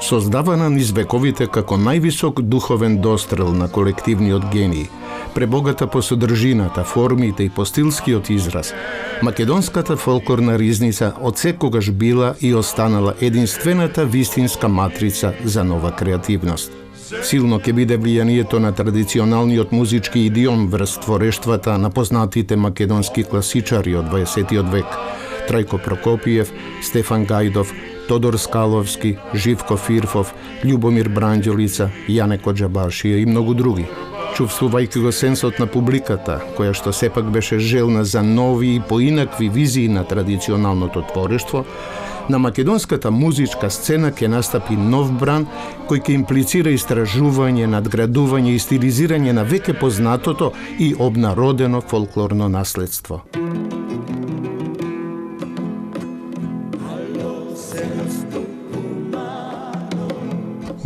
Создавана низ вековите како највисок духовен дострел на колективниот гений, пребогата по содржината, формите и по стилскиот израз, македонската фолклорна ризница отсекогаш била и останала единствената вистинска матрица за нова креативност. Силно ќе биде влијанието на традиционалниот музички идиом врз творештвата на познатите македонски класичари од 20 век, Трајко Прокопиев, Стефан Гајдов, Тодор Скаловски, Живко Фирфов, Љубомир Бранџелица, Јане Коџабашија и многу други. Чувствувајќи го сенсот на публиката, која што сепак беше желна за нови и поинакви визии на традиционалното творештво, на македонската музичка сцена ќе настапи нов бран кој ќе имплицира истражување, надградување и стилизирање на веќе познатото и обнародено фолклорно наследство.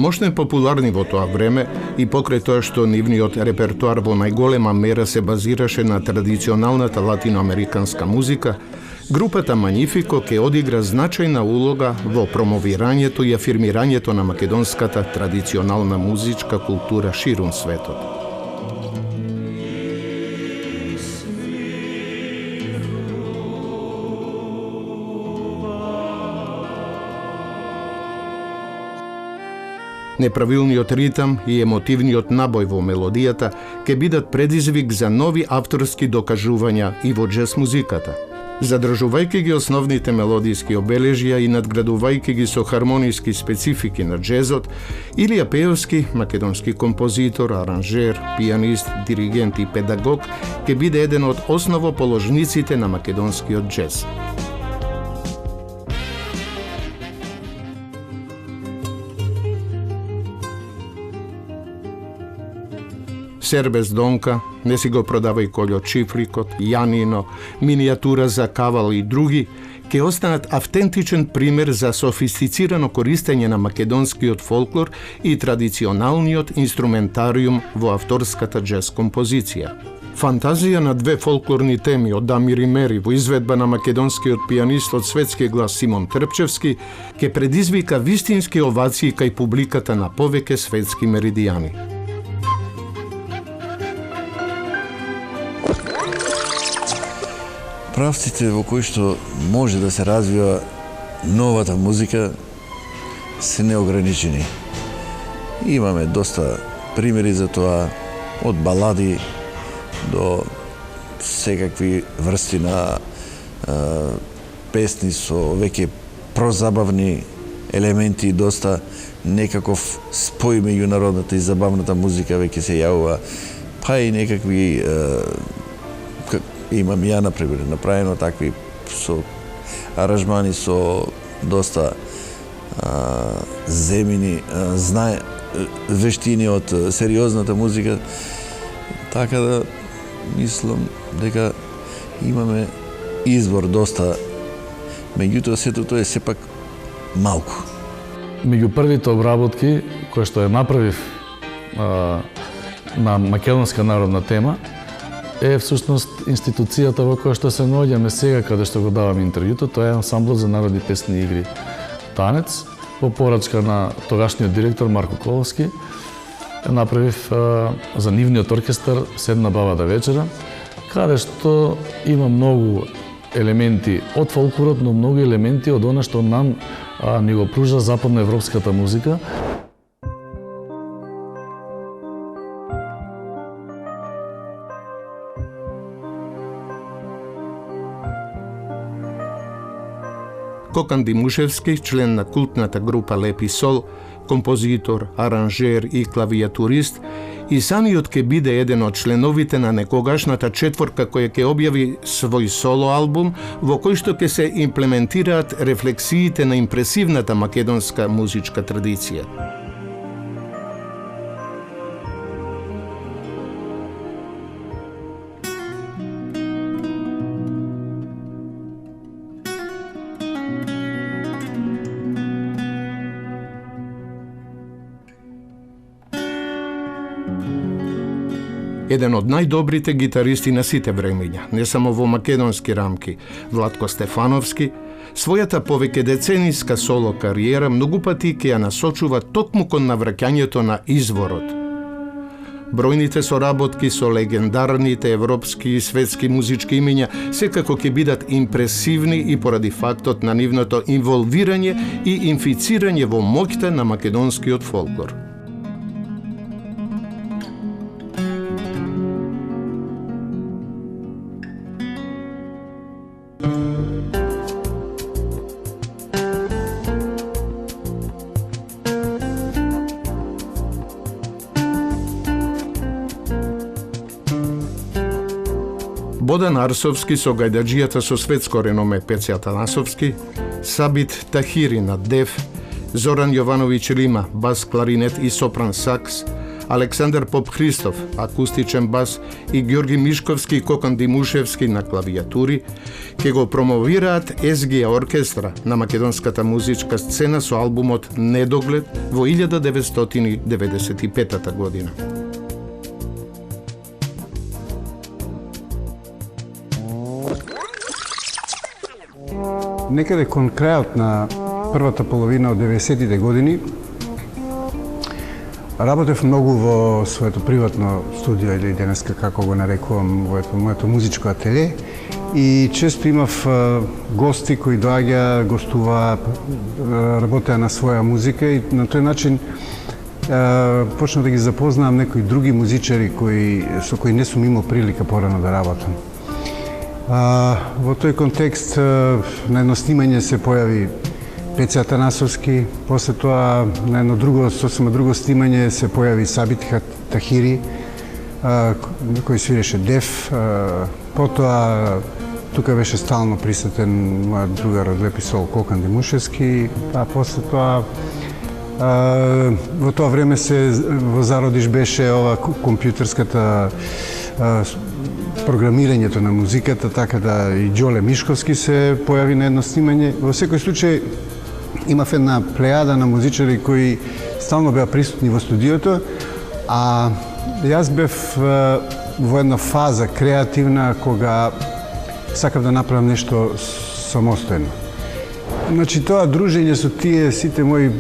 Мощно е популарни во тоа време и покрај тоа што нивниот репертоар во најголема мера се базираше на традиционалната латиноамериканска музика, групата Манифико ќе одигра значајна улога во промовирањето и афирмирањето на македонската традиционална музичка култура ширум светот. Неправилниот ритам и емотивниот набој во мелодијата ќе бидат предизвик за нови авторски докажувања и во џез музиката. Задржувајќи ги основните мелодиски обележја и надградувајќи ги со хармониски специфики на џезот, Илија Пеевски, македонски композитор, аранжер, пианист, диригент и педагог, ќе биде еден од основоположниците на македонскиот џез. Сербез Донка, Не си го продавај колјо чифликот, Јанино, Минијатура за кавал и други, ќе останат автентичен пример за софистицирано користење на македонскиот фолклор и традиционалниот инструментариум во авторската џез композиција. Фантазија на две фолклорни теми од Дамир и Мери во изведба на македонскиот пианист од светски глас Симон Трпчевски ќе предизвика вистински овации кај публиката на повеќе светски меридијани. Правците во кои што може да се развива новата музика се неограничени. Имаме доста примери за тоа, од балади до секакви врсти на песни со веќе прозабавни елементи и доста некаков спој меѓу народната и забавната музика веќе се јавува, па и некакви имам ја, например, направено такви со аранжмани со доста земени вештини од сериозната музика, така да мислам дека имаме избор доста, меѓутоа сето тоа е сепак малку. Меѓу првите обработки кои што ја направив на македонска народна тема е всушност институцијата во која што се наоѓаме сега каде што го даваме интервјуто, тоа е ансамблот за народни песни и игри Танец, по порачка на тогашниот директор Марко Коловски. направив за нивниот оркестар Седна бабата вечера, каде што има многу елементи од фолклорот, но многу елементи од она што нам ни го пружа западноевропската музика. Кокан Димушевски, член на култната група Лепи Сол, композитор, аранжер и клавиатурист, и самиот ке биде еден од членовите на некогашната четворка која ќе објави свој соло албум во кој што ќе се имплементираат рефлексиите на импресивната македонска музичка традиција. Еден од најдобрите гитаристи на сите времења, не само во македонски рамки, Владко Стефановски, својата повеќе децениска соло кариера многу пати ќе ја насочува токму кон навраќањето на изворот. Бројните соработки со легендарните европски и светски музички имиња секако ќе бидат импресивни и поради фактот на нивното инволвирање и инфицирање во моќта на македонскиот фолклор. Бодан Арсовски со гајдаджијата со светско реноме Пеце Атанасовски, Сабит Тахири на дев, Зоран Јовановиќ Рима, бас, кларинет и сопран сакс, Александар Поп Христов, акустичен бас и Ѓорги Мишковски и Кокан Димушевски на клавиатури, ќе го промовираат СГ оркестра на македонската музичка сцена со албумот Недоглед во 1995 година. Некаде кон крајот на првата половина од 90-тите години работев многу во своето приватно студио или денеска како го нарекувам во моето музичко ателје и често имав гости кои доаѓа, гостуваа, работеа на своја музика и на тој начин почнав да ги запознавам некои други музичари со кои не сум имал прилика порано да работам. Во тој контекст на едно снимање се појави Пеце Атанасовски, после тоа на едно друго, сосема друго снимање се појави Сабит Тахири, кој свиреше дев, потоа тука беше стално присутен мојот другар од Лепи Сол Кокан Димушевски, а после тоа во тоа време се во зародиш беше ова компјутерската програмирањето на музиката, така да и Ѓоле Мишковски се појави на едно снимање. Во секој случај имав една плејада на музичари кои стално беа присутни во студиото, а јас бев во една фаза креативна кога сакав да направам нешто самостојно. Значи тоа дружење со тие сите мои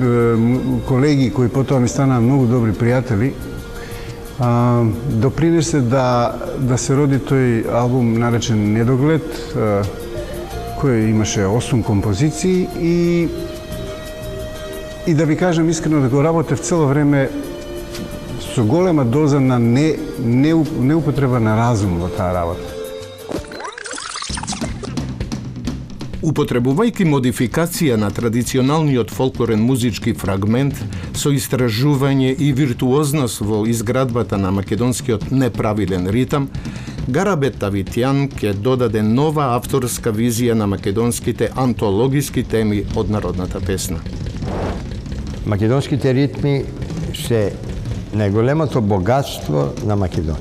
колеги кои потоа ми станаа многу добри пријатели допринесе да се роди тој албум наречен Недоглед, кој имаше 8 композиции и да ви кажам искрено да го работев цело време со голема доза на неупотреба на разум во таа работа. Употребувајќи модификација на традиционалниот фолклорен музички фрагмент со истражување и виртуозност во изградбата на македонскиот неправилен ритам, Гарабет Тавитјан ќе додаде нова авторска визија на македонските антологиски теми од народната песна. Македонските ритми се најголемото богатство на Македонија.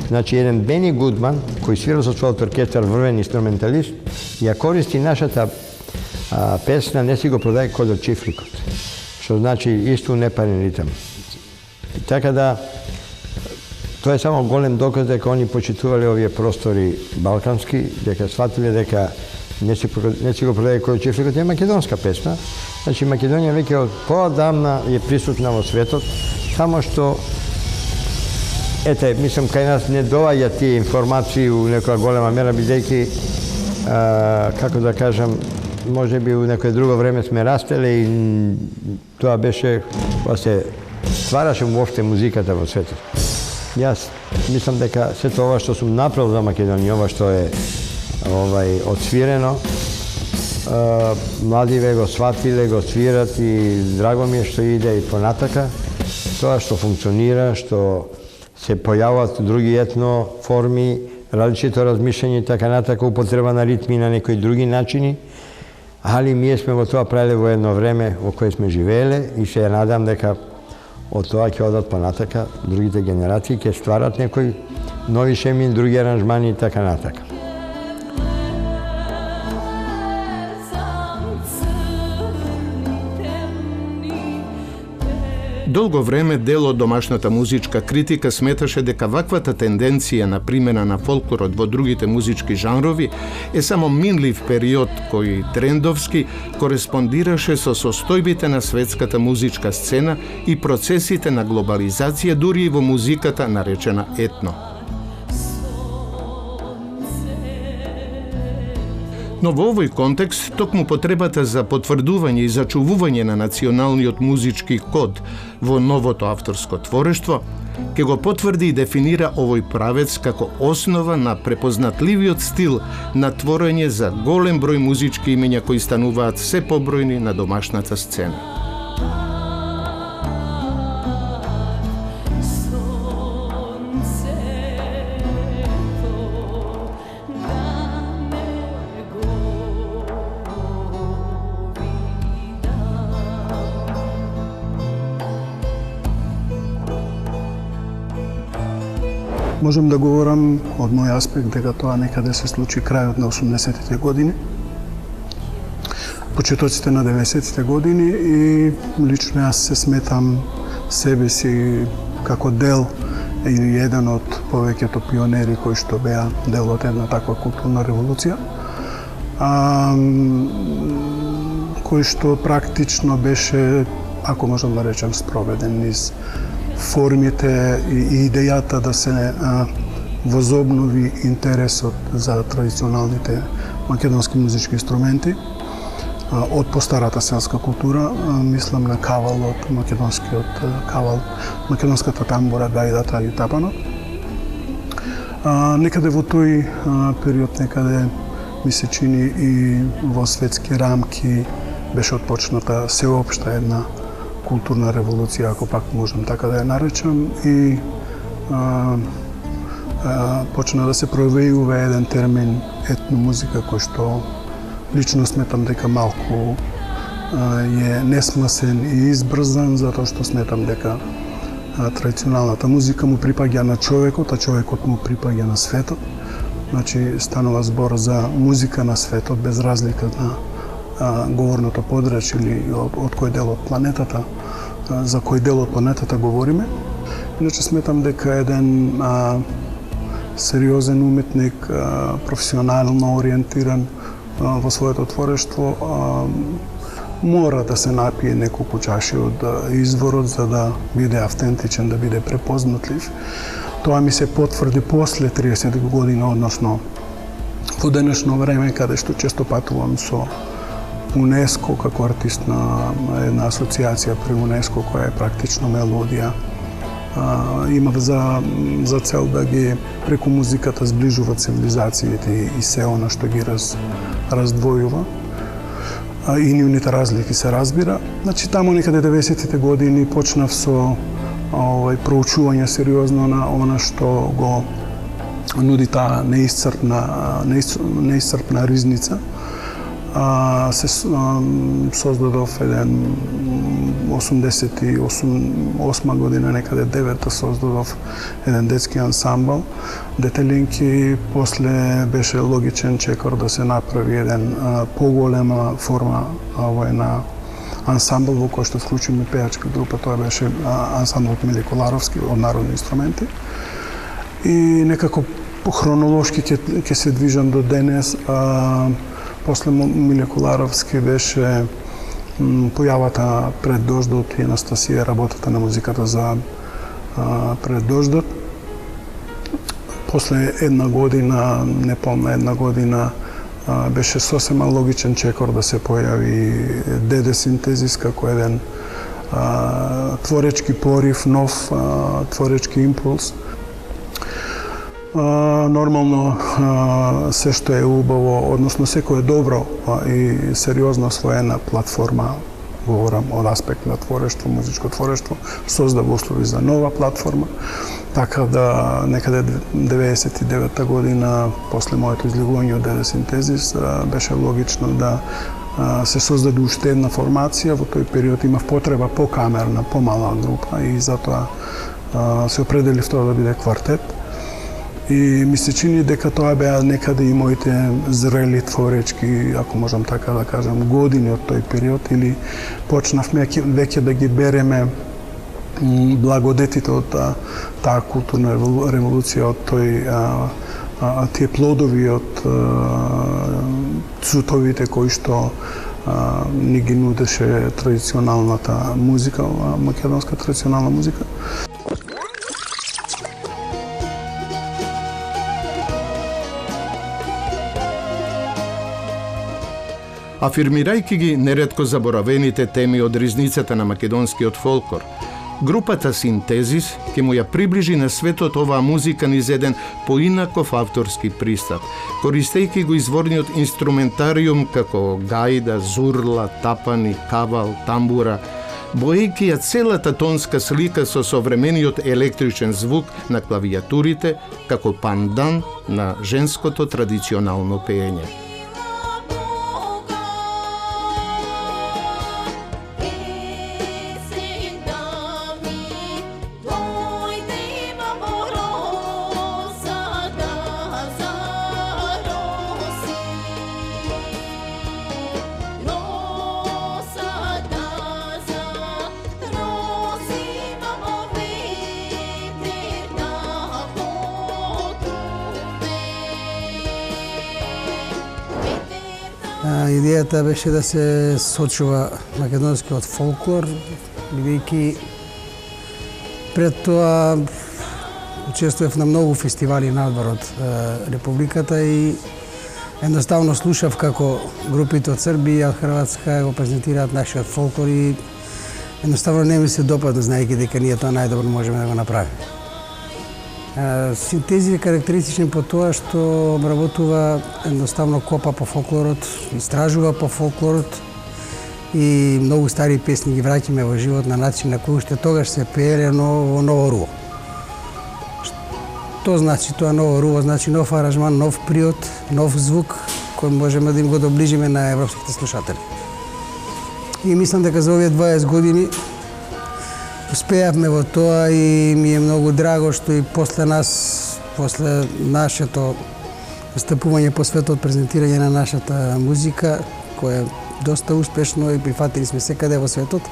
Значи, еден Бени Гудман, кој свира со својот оркестар врвен инструменталист, ја користи нашата песна, не си го продаде код од чифликот, што значи исто непарен ритам. Така да, тоа е само голем доказ дека они почитувале овие простори балкански, дека сватиле дека не си го продаде код од чифликот, е македонска песна. Значи, Македонија веќе од поодамна е присутна во светот, само што ете, мислам, кај нас не доаѓа тие информации у некоја голема мера, бидејќи, како да кажам, може би у некој друго време сме растеле и тоа беше кога се ствараше уопште музиката во светот. Јас мислам дека сето ова што сум направил за Македонија, ова што е отсвирено, младиве го сватиле, го свират и драго ми е што иде и понатака. Тоа што функционира, што се појават други етно форми, различито размишљање и така натака, употреба на ритми на некои други начини, али ние сме во тоа правиле во едно време во кое сме живееле и се надам дека од тоа ќе одат понатака другите генерации, ќе стварат некои нови шеми, други аранжмани и така натака. Долго време дел од домашната музичка критика сметаше дека ваквата тенденција на примена на фолклорот во другите музички жанрови е само минлив период кој трендовски кореспондираше со состојбите на светската музичка сцена и процесите на глобализација дури и во музиката наречена етно. Но во овој контекст, токму потребата за потврдување и зачувување на националниот музички код во новото авторско творештво, ќе го потврди и дефинира овој правец како основа на препознатливиот стил на творење за голем број музички имења кои стануваат се побројни на домашната сцена. Можам да говорам од мој аспект дека тоа некаде се случи крајот на 80-тите години, почетоците на 90-тите години и лично јас се сметам себе си како дел или еден од повеќето пионери кои што беа дел од една таква културна револуција, кој што практично беше, ако можам да речем, спроведен низ формите и идејата да се возобнови интересот за традиционалните македонски музички инструменти од постарата селска култура, мислам на кавалот, македонскиот кавал, македонската тамбура, гајдата и тапанот. Некаде во тој период, некаде ми се чини и во светски рамки беше отпочната сеопшта една културна револуција, ако пак можам така да ја наречам, и почна да се проявува еден термин етномузика, кој што лично сметам дека малку е несмасен и избрзан, затоа што сметам дека традиционалната музика му припаѓа на човекот, а човекот му припаѓа на светот. Значи, станува збор за музика на светот, без разлика на говорното подречје или од кој дел од планетата, за кој дел од планетата говориме. Иначе сметам дека еден сериозен уметник, професионално ориентиран во своето творештво, мора да се напие неколку чаши од изворот за да биде автентичен, да биде препознатлив. Тоа ми се потврди после 30 години, односно во денешно време, каде што често патувам со УНЕСКО како артист на една асоциација при УНЕСКО која е практично мелодија. Имав за цел да ги преку музиката зближува цивилизациите и се она што ги раздвојува и нивните разлики се разбира. Значи, таму некаде 90-тите години почнав со проучување сериозно на она што го нуди таа неисцрпна ризница. Се создадов еден 88 година, некаде 9-та, создадов еден детски ансамбл Детелинки. После беше логичен чекор да се направи еден поголема форма на ансамбл во кој што вклучиме пеачка група. Тоа беше ансамблот Миле Коларовски од народни инструменти. И некако хронолошки ќе се движам до денес. После Миле Коларовски беше појавата пред дождот и Анастасија работата на музиката за пред дождот. После една година, неполна една година, беше сосема логичен чекор да се појави ДД Синтезис како еден творечки порив, нов творечки импулс. Нормално се што е убаво, односно секој е добро и сериозно освоена платформа, говорам од аспект на творештво, музичко творештво, создава услови за нова платформа, така да некаде 99-та година, после моето излегување од ДД Синтезис, беше логично да се создаде уште една формација. Во тој период имав потреба по-камерна, помала група и затоа се определив тоа да биде квартет. И ми се чини дека тоа беа некаде и моите зрели творечки, ако можам така да кажам, години од тој период, или почнавме веќе да ги береме благодетите од таа културна револуција, од тие плодови од цутовите кои што ни ги нудеше традиционалната музика, македонска традиционална музика. Афирмирајќи ги неретко заборавените теми од ризницата на македонскиот фолклор, групата Синтезис ќе му ја приближи на светот оваа музика низ еден поинаков авторски пристап, користејќи го изворниот инструментариум како гајда, зурла, тапани, кавал, тамбура, боејќи ја целата тонска слика со современиот електричен звук на клавијатурите како пандан на женското традиционално пеење. Идејата беше да се сочува македонскиот фолклор, бидејќи пред тоа учествував на многу фестивали надвор од Републиката и едноставно слушав како групите од Србија, од Хрватска го презентираат нашиот фолклор и едноставно не ми се допадна, знаејќи дека ние тоа најдобро можеме да го направиме. Синтези е карактеристичен по тоа што обработува, едноставно копа по фолклорот, истражува по фолклорот и многу стари песни ги враќаме во живот на начин на кој уште тогаш се пееле во ново руво. Што значи тоа ново руво? Значи нов аранжман, нов приод, нов звук кој можеме да им го доближиме на европските слушатели. И мислам дека за овие 20 години успеавме во тоа и ми е многу драго што и после нас, после нашето настапување по светот, презентирање на нашата музика, која е доста успешно и прифатили сме секаде во светот,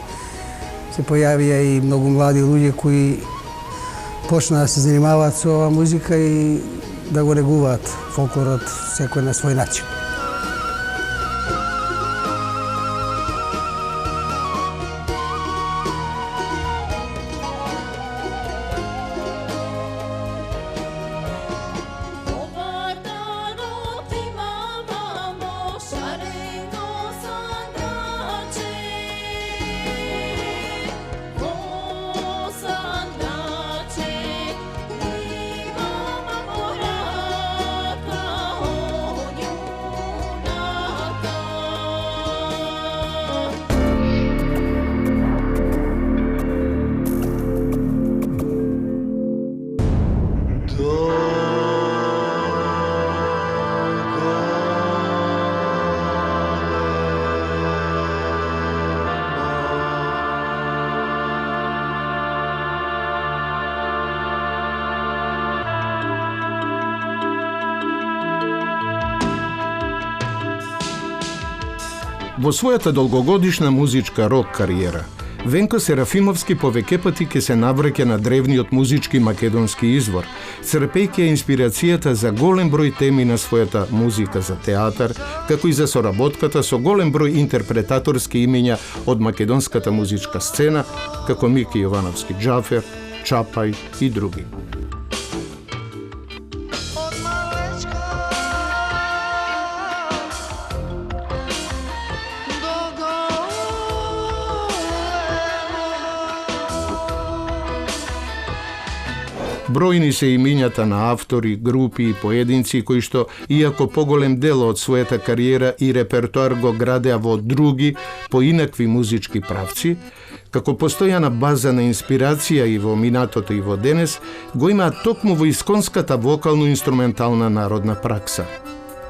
се појавија и многу млади луѓе кои почнаа да се занимаваат со оваа музика и да го негуваат фолклорот секој на свој начин. Во својата долгогодишна музичка рок кариера, Венко Серафимовски повеќе пати ке се навраќа на древниот музички македонски извор, црпејќи ја инспирацијата за голем број теми на својата музика за театар, како и за соработката со голем број интерпретаторски имиња од македонската музичка сцена, како Мики Јовановски Џафер, Чапај и други. Бројни се имињата на автори, групи и поединци кои што, иако поголем дел од својата кариера и репертоар го градеа во други, поинакви музички правци, како постојана база на инспирација и во минатото и во денес, го имаат токму во исконската вокално-инструментална народна пракса.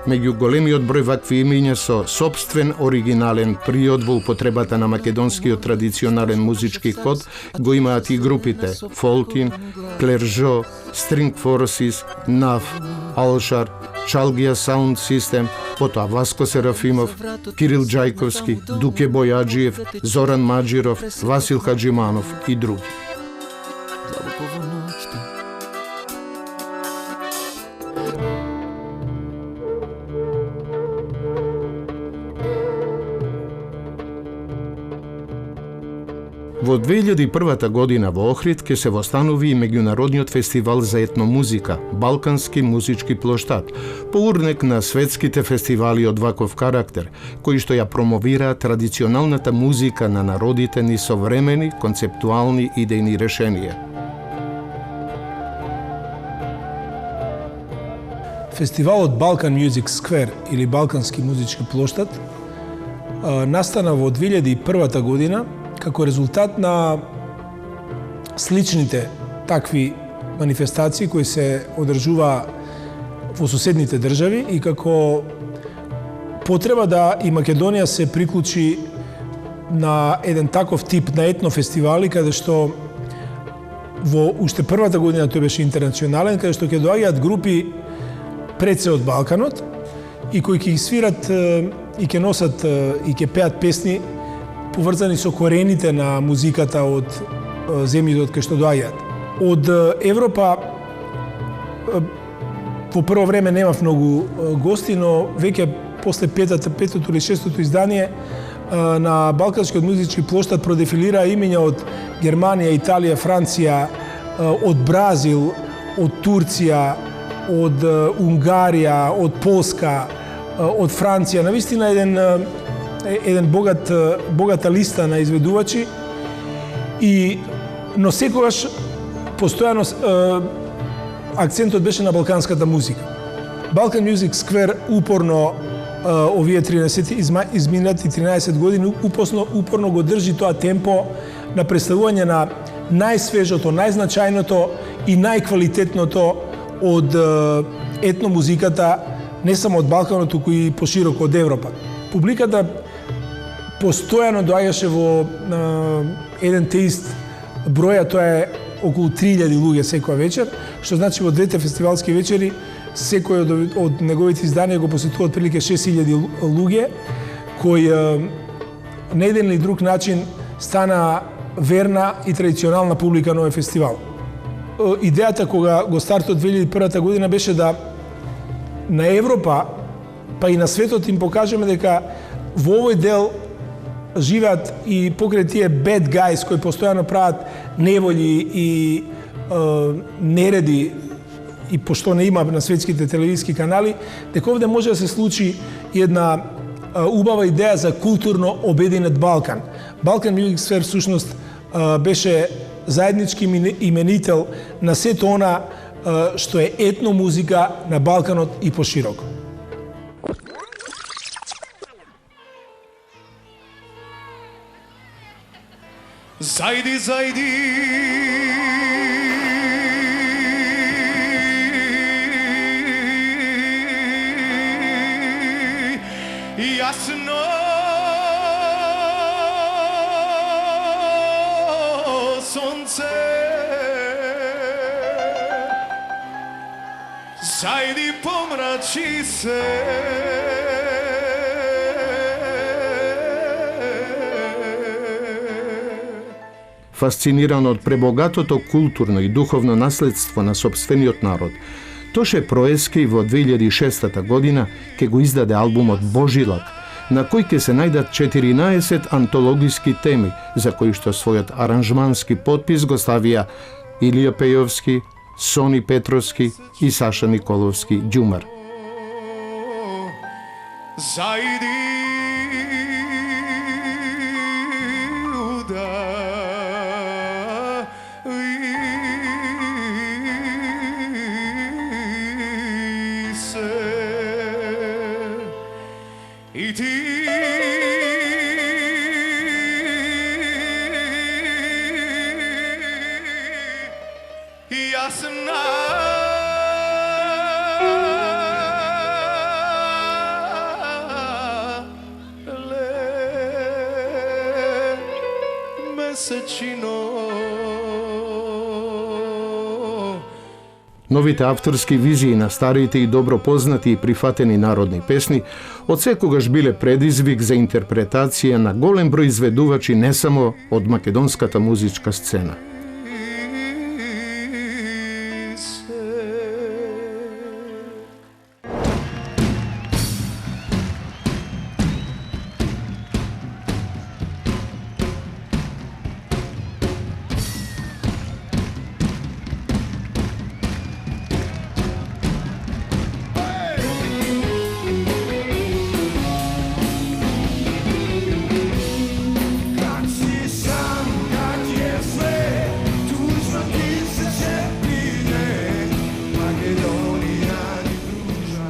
Меѓу големиот број вакви имиња со собствен оригинален приод во употребата на македонскиот традиционален музички код го имаат и групите Фолтин, Клержо, String Forces, Нав, Алшар, Чалгија Саунд Систем, потоа Васко Серафимов, Кирил Џајковски, Дуке Бојаджиев, Зоран Маџиров, Васил Хаџиманов и други. Во 2001 година во Охрид ќе се востанови и меѓународниот фестивал за етномузика, Балкански музички плоштад, поурнек на светските фестивали од ваков карактер, кои што ја промовираат традиционалната музика на народите ни современи, концептуални идејни решенија. Фестивалот Balkan Music Square или Балкански музички плоштад настана во 2001 година како резултат на сличните такви манифестации кои се одржува во соседните држави и како потреба да и Македонија се приклучи на еден таков тип на етнофестивали, каде што во уште првата година тој беше интернационален, каде што ќе доаѓаат групи пред се од Балканот и кои ќе ги свират и ќе носат и ќе пеат песни поврзани со корените на музиката од земјите од кај што доаѓаат. Од Европа во прво време немав многу гости, но веќе после петото или шестото издание на Балканскиот музички плоштад продефилираа имиња од Германија, Италија, Франција, од Бразил, од Турција, од Унгарија, од Полска, од Франција. Навистина еден богата листа на изведувачи, но секогаш постојано акцентот беше на балканската музика. Balkan Music Square упорно овие изминати 13 години упорно го држи тоа темпо на представување на најсвежото, најзначајното и најквалитетното од етномузиката не само од Балканот, туку и пошироко од Европа. Публиката постојано доаѓаше во еден те ист броја, тоа е околу 3000 луѓе секоја вечер, што значи во двете фестивалски вечери секој од неговите изданија го посетува отприлике 6000 луѓе, кои на еден или друг начин стана верна и традиционална публика на овој фестивал. Идејата кога го стартот 2001 година беше да на Европа, па и на светот им покажеме дека во овој дел живеат и покрај тие bad guys кои постојано прават неволји и нереди, и пошто не има на светските телевизиски канали, дека овде може да се случи една убава идеја за културно обединет Балкан. Balkan Music Sphere всушност беше заеднички именител на сето она што е етномузика на Балканот и пошироко. Зайди, зайди, јасно сонце, зайди, помрачи се, Фасциниран од пребогатото културно и духовно наследство на сопствениот народ, Тоше Проески во 2006 година ке го издаде албумот Божилак, на кој ќе се најдат 14 антологиски теми, за кои што својот аранжмански подпис го ставија Илија Пејовски, Сони Петровски и Саша Николовски Ѓумар. Zajdi uda se I ti jasna Новите авторски визии на старите и добро познати и прифатени народни песни одсекогаш биле предизвик за интерпретација на голем број изведувачи не само од македонската музичка сцена.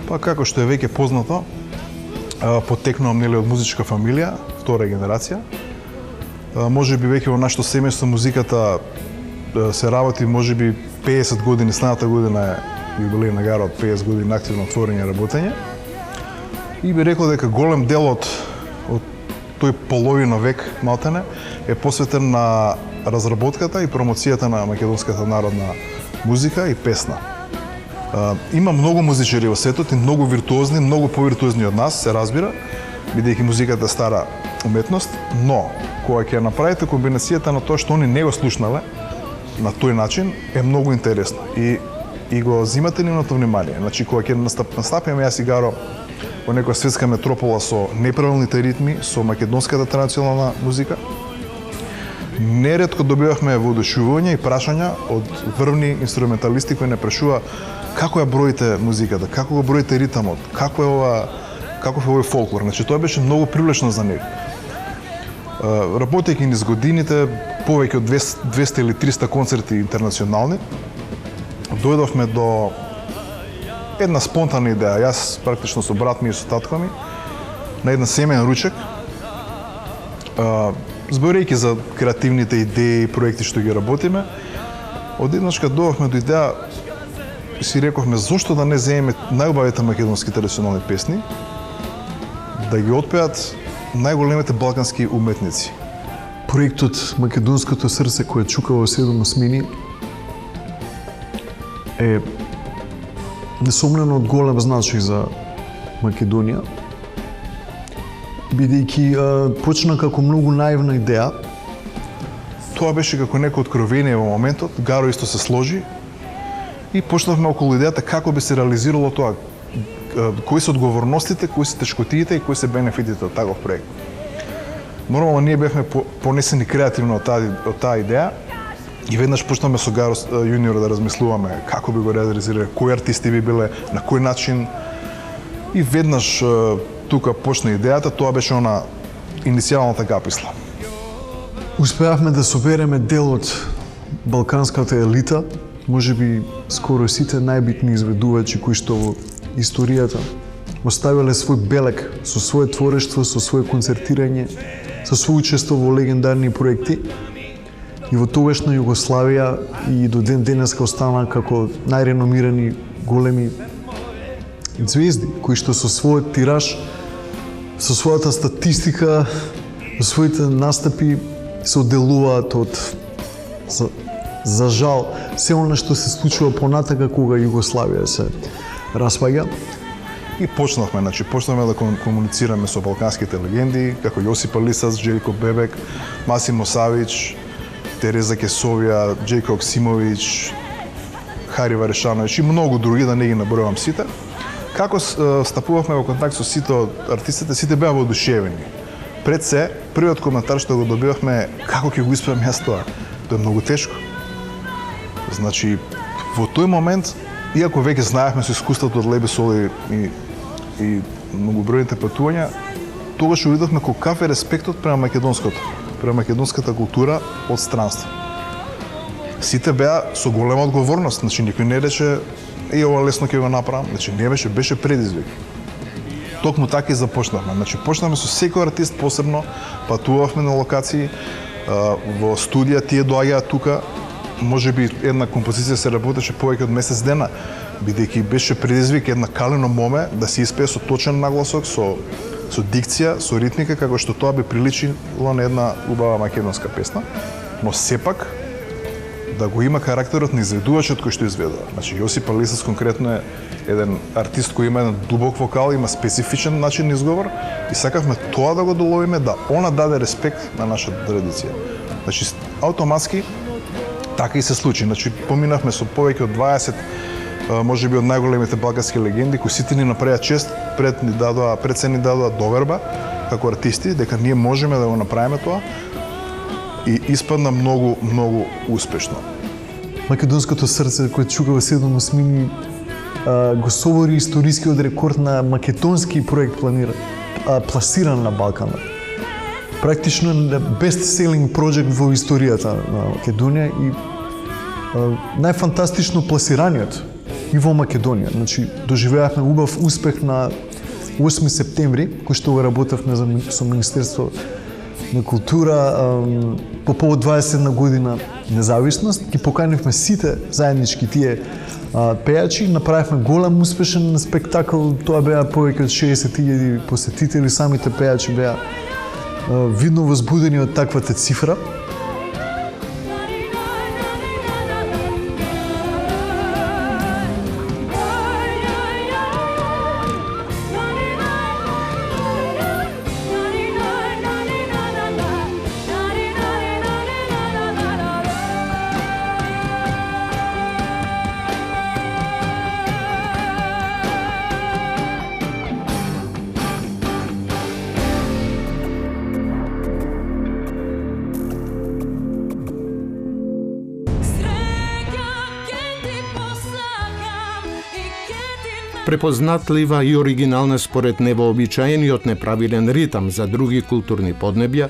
Па како што е веќе познато, потекнувам нели од музичка фамилија, втора генерација. Може би веќе во нашето семејство музиката се работи можеби 50 години, следната година е јубилејна гара од 50 години активно творење и работење. И би рекол дека голем дел од тој половина век малтене е посветен на разработката и промоцијата на македонската народна музика и песна. Има многу музичари во светот и многу виртуозни, многу повиртуозни од нас, се разбира, бидејќи музиката е стара уметност, но кога ќе направите комбинацијата на тоа што они не го слушнале на тој начин е многу интересно и го зимате нивното внимание. Значи кога ќе настапиме јас и Гаро во некоја светска метропола со неправилните ритми, со македонската традиционална музика, неретко добивавме воодушевување и прашања од врвни инструменталисти кои не прашува како ја броите музиката, како го броите ритамот, каков е овој фолклор. Значи тоа беше многу привлечно за нив. Работејќи низ годините, повеќе од 200 или 300 концерти интернационални, дојдовме до една спонтанна идеја. Јас практично со брат ми и со татко ми на еден семеен ручек, зборејќи за креативните идеи и проекти што ги работиме, одеднаш кога дојдовме до идеја, си рековме зошто да не земеме најубавите македонски традиционални песни, да ги отпеат најголемите балкански уметници. Проектот Македонското срце кој чука во 7 осмини е несомнено од голем значај за Македонија, бидејќи почна како многу наивна идеја. Тоа беше како некој откровение во моментот, Гаро исто се сложи и почнавме околу идејата како би се реализирало тоа, кои се одговорностите, кои се тешкотиите и кои се бенефитите од таков проект. Нормално ние бевме понесени креативно од таа идеја и веднаш почнавме со Гаро јуниор да размислуваме како би го реализирале, кои артисти би биле, на кој начин. И веднаш тука почна идејата, тоа беше она иницијалната каписла. Успеавме да собереме дел од балканската елита, можеби скоро сите најбитни изведувачи кои што во историјата оставиле свој белег со свое творештво, со свое концертирање, со свој учество во легендарни проекти. И во тогашна Југославија и до ден денеска остана како најреномирани големи звезди, кои што со својот тираж, со својата статистика, со своите настапи се одделуваат од, за жал, се она што се случува понатака кога Југославија се распаѓа. И почнавме да комуницираме со балканските легенди, како Јосип Алисац, Желјко Бебек, Масимо Савич, Тереза Кесовија, Джејко Оксимовиќ, Хари Варешановиќ и многу други, да не ги набројувам сите. Како стапувавме во контакт со сите артистите, сите беа воодушевени. Пред се, првиот коментар што го добивавме е како ќе го исправам јас тоа. Тоа е многу тешко. Значи, во тој момент, иако веќе знаевме со искуството од Лебе Сол и многобројните патувања, тогаш увидовме каков е респектот према македонската култура од странство. Сите беа со голема одговорност, значи никој не рече ова лесно ќе го направам, значи не беше предизвик. Токму така и започнавме. Значи почнавме со секој артист посебно, патувавме на локации, во студија тие доаѓаа тука, можеби една композиција се работеше повеќе од месец дена, бидејќи беше предизвик една калено моме да се испее со точен нагласок, со дикција, со ритмика, како што тоа би приличило на една убава македонска песна, но сепак да го има карактерот на изведувачот кој што изведува. Значи Јосип Алисас конкретно е еден артист кој има еден дубок вокал, има специфичен начин на изговор и сакавме тоа да го доловиме, да она даде респект на нашата традиција. Значи автоматски така и се случи. Значи поминавме со повеќе од 20 можеби од најголемите балкански легенди кои сите ни направија чест, пред се ни дадоа доверба како артисти дека ние можеме да го направиме тоа и испадна многу успешно. Македонското срце кое чука во 7 осмини го собори историскиот рекорд на македонски проект пласиран на Балканот. Практично бестселинг проект во историјата на Македонија и најфантастично пласираниот и во Македонија. Значи доживеавме убав успех на 8 септември, кој што го работевме со Министерство на култура по повод 20 година независност, ги поканивме сите заеднички тие пејачи, направивме голем успешен спектакл, тоа беа повеќе од 60.000 посетители, самите пејачи беа видно возбудени од таквата цифра. Препознатлива и оригинална според невообичаениот неправилен ритам за други културни поднебја,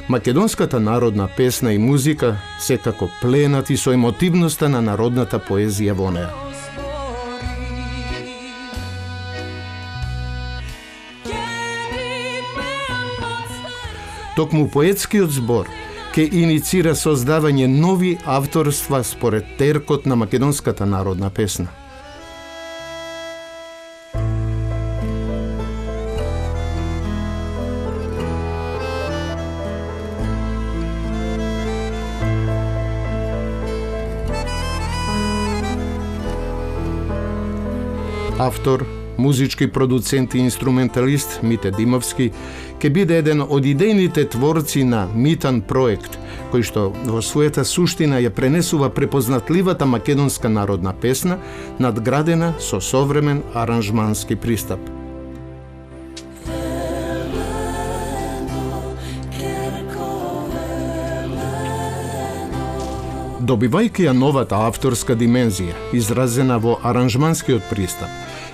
македонската народна песна и музика секако пленати со емотивноста на народната поезија во неа. Токму поетскиот збор ке иницира создавање нови авторства според теркот на македонската народна песна. Автор, музички продуцент и инструменталист Мите Димовски ќе биде еден од идејните творци на Митан проект, кој што во својата суштина ја пренесува препознатливата македонска народна песна, надградена со современ аранжмански пристап. Добивајќи ја новата авторска димензија, изразена во аранжманскиот пристап,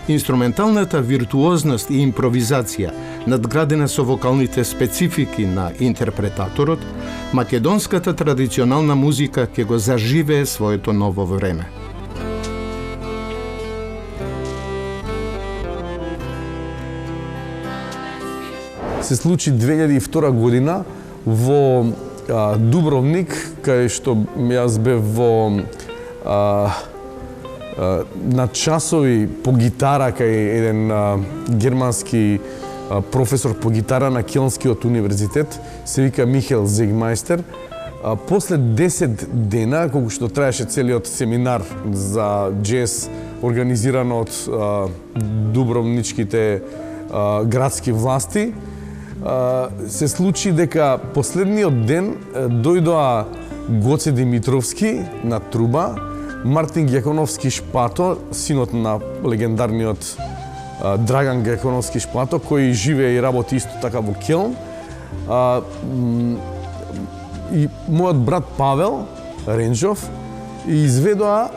инструменталната виртуозност и импровизација, надградена со вокалните специфики на интерпретаторот, македонската традиционална музика ќе го заживее своето ново време. Се случи 2002 година во Дубровник, кај што јас бев на часови по гитара кај еден германски професор по гитара на Келнскиот универзитет, се вика Михел Зегмајстер. После 10 дена, колку што траеше целиот семинар за джез, организиран од дубровничките градски власти, се случи дека последниот ден дојдоа Гоце Димитровски на труба, Мартин Геконовски шпато, синот на легендарниот Драган Геконовски шпато, кој живее и работи исто така во Келн. И мојот брат Павел Ренџов изведоа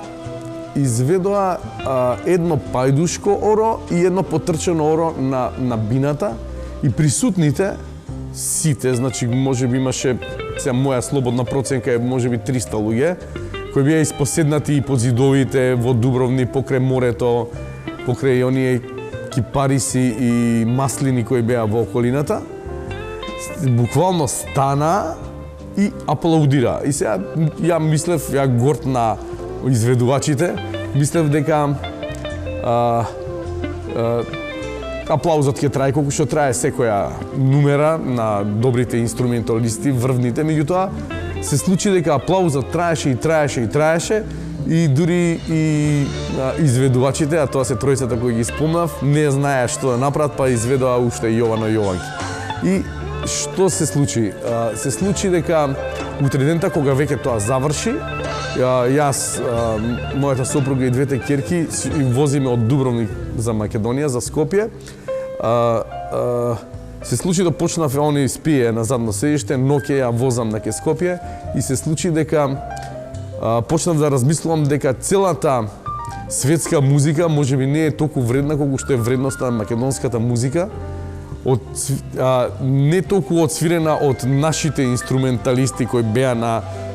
едно пајдушко оро и едно потрчено оро на бината и присутните сите, значи можеби имаше, сега моја слободна проценка е можеби 300 луѓе, кои беа испоседнати и под зидовите во Дубровни, покрај морето, покрај оние кипариси и маслини кои беа во околината. Буквално стана и аплаудира. И сега ја мислев, ја горд на изведувачите, мислев дека аплаузот ќе трае колку што трае секоја нумера на добрите инструменталисти, врвните, меѓутоа се случи дека аплаузот траеше и дури и изведувачите, а тоа се тројцата кои ги спомнав, не знаеа што да направат, па изведоа уште Јовано Јованки. И што се случи? Се случи дека утре дента кога веќе тоа заврши, јас, мојата сопруга и двете ќерки возиме од Дубровник за Македонија, за Скопје. Се случи да почнав, они спие на задно седиште, ноќе ја возам на ке Скопје и се случи дека почнав да размислувам дека целата светска музика можеби не е толку вредна колку што е вредноста на македонската музика, не толку отсвирена од нашите инструменталисти кои беа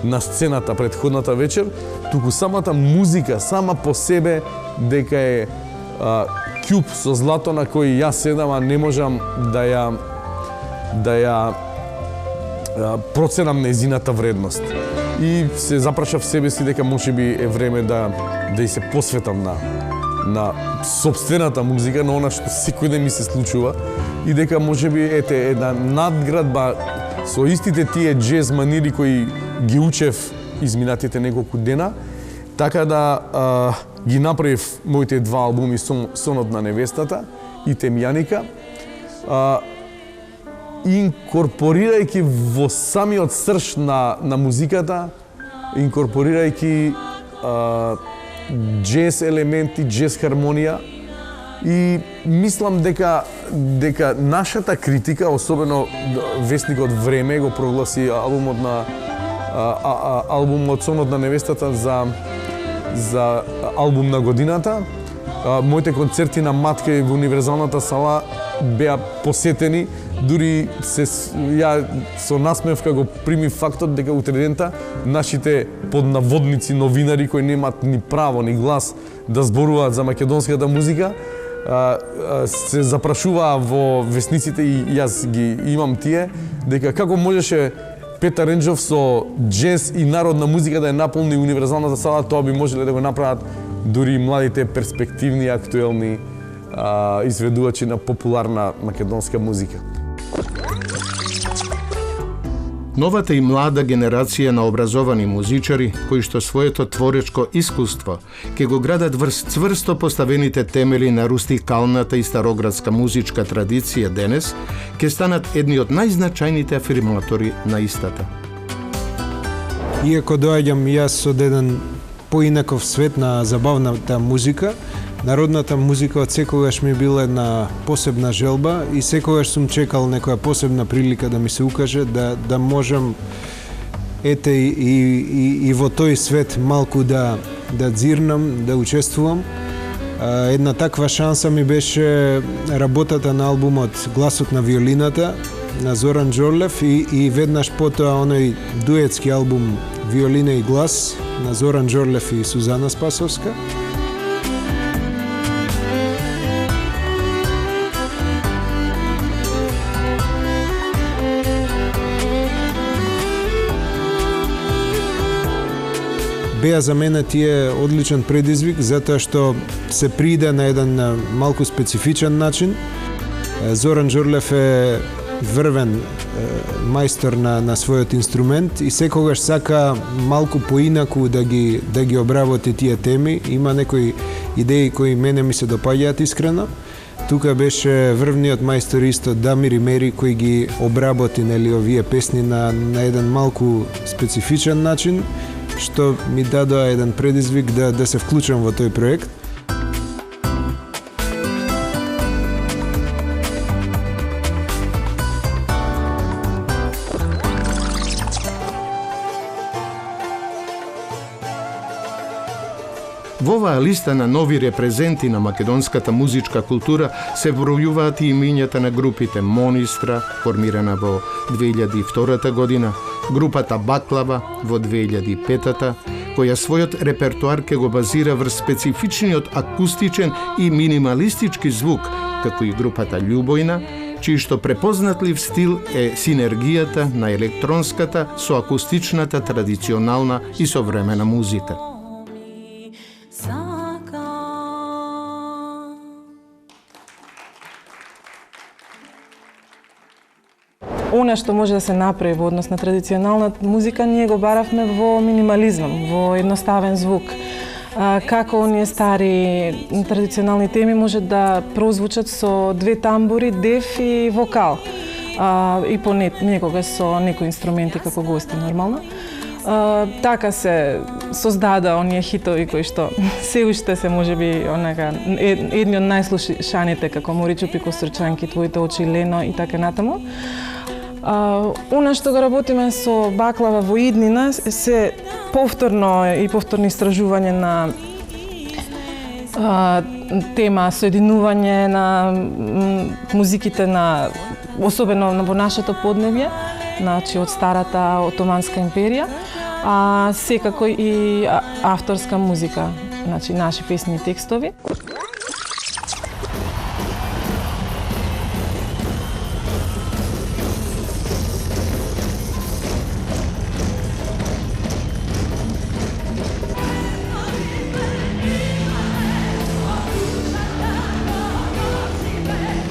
на сцената претходната вечер, туку самата музика, сама по себе, дека е кјуп со злато на кој јас седам, а не можам да ја проценам нејзината вредност. И се запрашав себе си дека можеби е време да и се посветам на собствената музика, на она што секој ден ми се случува, и дека можеби една надградба со истите тие джез манири кои ги учев изминатите неколку дена, така да ги направив моите два албуми Сонот на невестата и Темјаника, инкорпорирајќи во самиот срж на музиката, инкорпорирајќи джез елементи, джез хармонија, и мислам дека нашата критика, особено вестникот Време го прогласи албумот Сонот на невестата за албум на годината. Моите концерти на Матка и во Универзалната сала беа посетени, дури ја со насмевка го примив фактот дека утре дента нашите поднаводници новинари кои немаат ни право ни глас да зборуваат за македонската музика се запрашуваа во весниците, и јас ги имам тие, дека како можеше Петар Ренџов со джез и народна музика да ја наполни Универзалната сала, тоа би можеле да го направат дури младите перспективни, актуелни изведувачи на популарна македонска музика. Новата и млада генерација на образовани музичари, кои што своето творечко искуство ќе го градат врз цврсто поставените темели на рустикалната и староградска музичка традиција денес, ќе станат едни од најзначајните афирматори на истата. Иако доаѓам јас од еден поинаков свет на забавната музика, народната музика од секогаш ми била една посебна желба и секогаш сум чекал некоја посебна прилика да ми се укаже, да можам и во тој свет малку да дзирнам, да учествувам. Една таква шанса ми беше работата на албумот Гласот на виолината на Зоран Џорлев и веднаш потоа оној дуетски албум Виолина и глас на Зоран Џорлев и Сузана Спасовска. Беа за мене тие одличен предизвик, затоа што се приде на еден малку специфичен начин. Зоран Џорлев е врвен мајстор на својот инструмент и секогаш сака малку поинаку да ги обработи тие теми. Има некои идеи кои мене ми се допаѓаат искрено. Тука беше врвниот мајстор исто Дамир Имери кој ги обработи нели овие песни на еден малку специфичен начин, што ми дадоа еден предизвик да се вклучам во тој проект. Во оваа листа на нови репрезенти на македонската музичка култура се вбројуваат и имињата на групите Монистра, формирана во 2002 година, групата Баклава во 2005, која својот репертуар ке го базира врз специфичниот акустичен и минималистички звук, како и групата Љубојна, чиј што препознатлив стил е синергијата на електронската со акустичната традиционална и современа музика. Она што може да се направи во однос на традиционалната музика, ние го баравме во минимализмом, во едноставен звук. Како оние стари традиционални теми може да прозвучат со две тамбури, деф и вокал. И некогаш со некои инструменти како гости нормално. Така се создада оние хитови кои што се уште се можеби едни од најслушаните како Мори чупи кострчанки, Твоите очи Лено и така натаму. Она што го работиме со Баклава во иднина се повторни истражување на тема соединување на музиките на особено во нашето поднебје, значи од старата Отоманска империја, а секако и авторска музика, значи наши песни и текстови.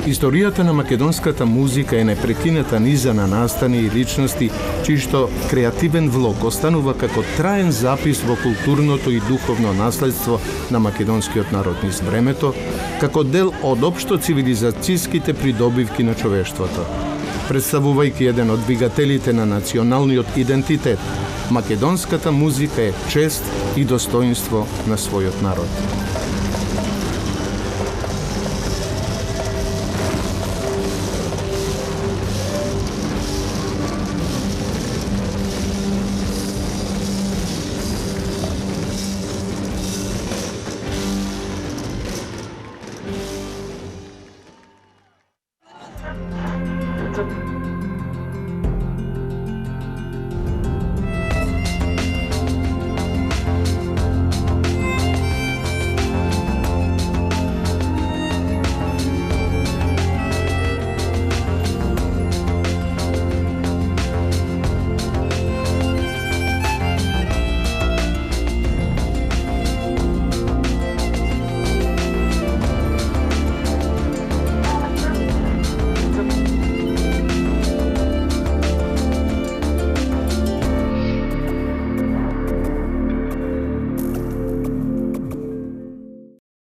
Историјата на македонската музика е непрекината низа на настани и личности, чиј што креативен влог останува како траен запис во културното и духовно наследство на македонскиот народ низ времето, како дел од општо цивилизацијските придобивки на човештвото. Представувајќи еден од двигателите на националниот идентитет, македонската музика е чест и достоинство на својот народ.